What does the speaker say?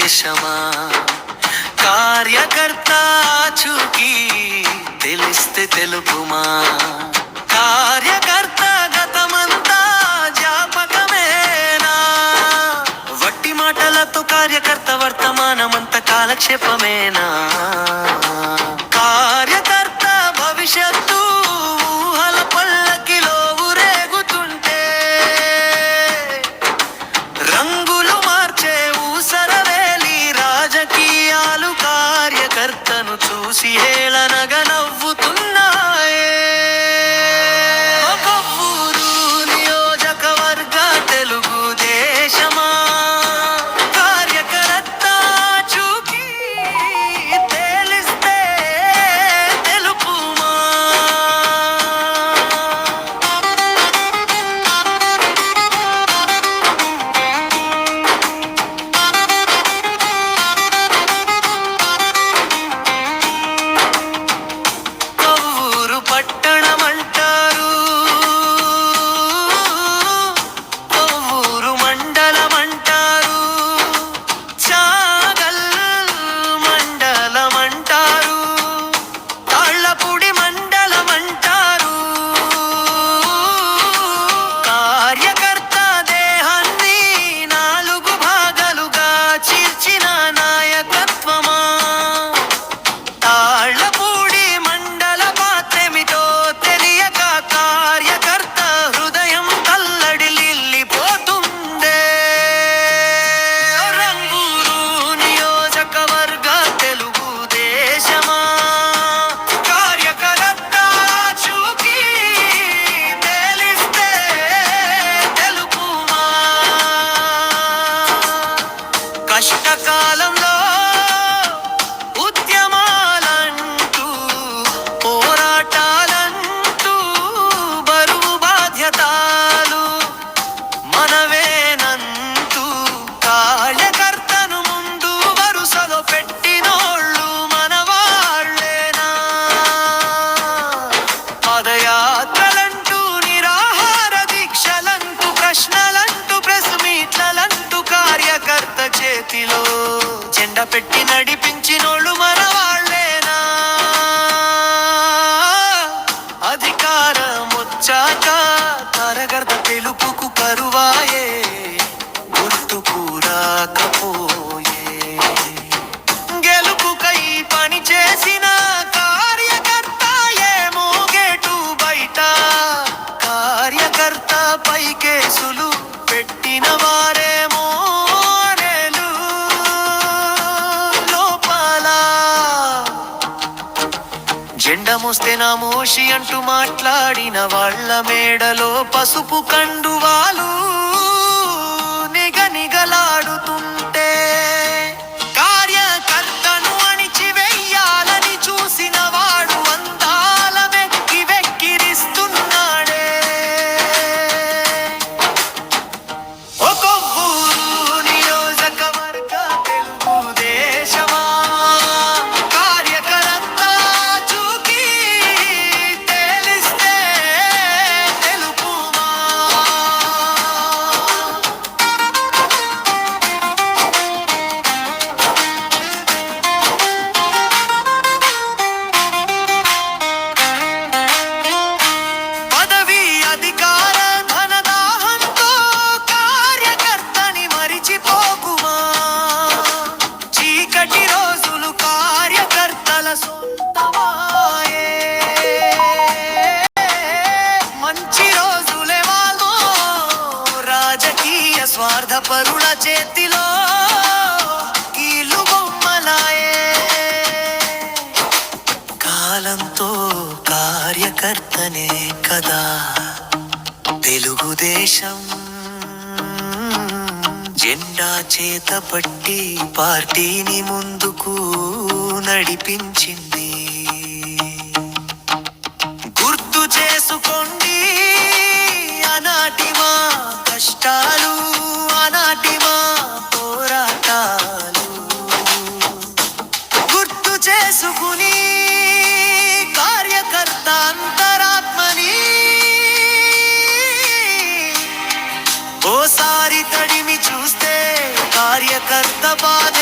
దేశమా కార్యకర్త చూకి తెలిస్తే తెలుపుమా కార్యకర్త గతమంతా జ్ఞాపకమేనా వట్టి మాటలతో కార్యకర్త వర్తమానమంత కాలక్షేపమేనా కార్యకర్త భవిష్యత్తు ఊహల పల్లకిలో ఊరేగుతుంటే రంగులు మార్చే ఊసరవేలి రాజకీయాలు కార్యకర్తను చూసి హేళనగా నవ్వుతున్నాయే ఒక ఊరు నియోజకవర్గ తెలుగుదేశమా కార్యకర్త చూకి తెలిస్తే తెలుపుమా కొవ్వూరు పట్టణమంటారు కొవ్వూరు మండలమంటారు చాగల్ మండలమంటారు తాళ్ళపూడి మండలమంటారు కార్యకర్త దేహాన్ని 4 భాగాలుగా చీల్చిన నాయకత్వమా తాళ్ళపూడి మండల పాత్రమిటో తెలియక కార్యకర్త హృదయం తల్లడిల్లిపోతుందే రంగూరు నియోజకవర్గ తెలుగుదేశమా కార్యకర్త చూకి తెలిస్తే తెలుపుమా కష్టకాలంలో ఉద్యమాలంటూ పోరాటాలంటూ బరువు బాధ్యతలు మనవేనంటూ కార్యకర్తను ముందు వరుసలో పెట్టినోళ్ళు మనవాళ్ళేనా పదయాత్రలంటూ నిరాహార దీక్షలంటూ ప్రశ్నలంటూ ప్రెస్ మీట్లంటూ కార్యకర్త చేతిలో జెండా పెట్టి నడిపించినోళ్ళు మనవాళ్ళేనా అధికారం వచ్చాక కార్యకర్త తెలుపుకు కరువాయే గుర్తుకు రాకపోయే గెలుపుకై పని చేసిన కార్యకర్త ఏమో గేటు బయట కార్యకర్త పై కేసులు పెట్టిన వారేమో అనేలు లోపల జెండా మోస్తే నా మోషి అంటూ మాట్లాడిన వాళ్ళ మేడలో పసుపు కండువాలు నిగనిగలాడుతుంటే కార్యకర్తను అణిచివెయ్యాలని చూసిన వాడు అందాల వెక్కి వెక్కిరిస్తున్నాడే ఒక ఊరు నియోజకవర్గ తెలుగుదేశమా కార్యకర్త చూకి తెలిస్తే తెలుపుమా పదవి అధికార ధనదాహంతో కార్యకర్తని మరిచిపోకుమా చీకటి రోజులు కార్యకర్తల సొంతమాయే మంచి రోజులే వాళ్ళో రాజకీయ స్వార్థపరుల చేతిలో కీలు బొమ్మలాయే కాలంతో కార్యకర్తనే కదా తెలుగుదేశం జెండా చేత పట్టి పార్టీని ముందుకు నడిపించింది గుర్తు చేసుకోండి ఆనాటి మా కష్టాలు ఆనాటి మా పోరాటాలు గుర్తు చేసుకుని కార్యకర్త అంతరాత్మని ఓసారి తడిమి చూస్తే కార్యకర్త బాధ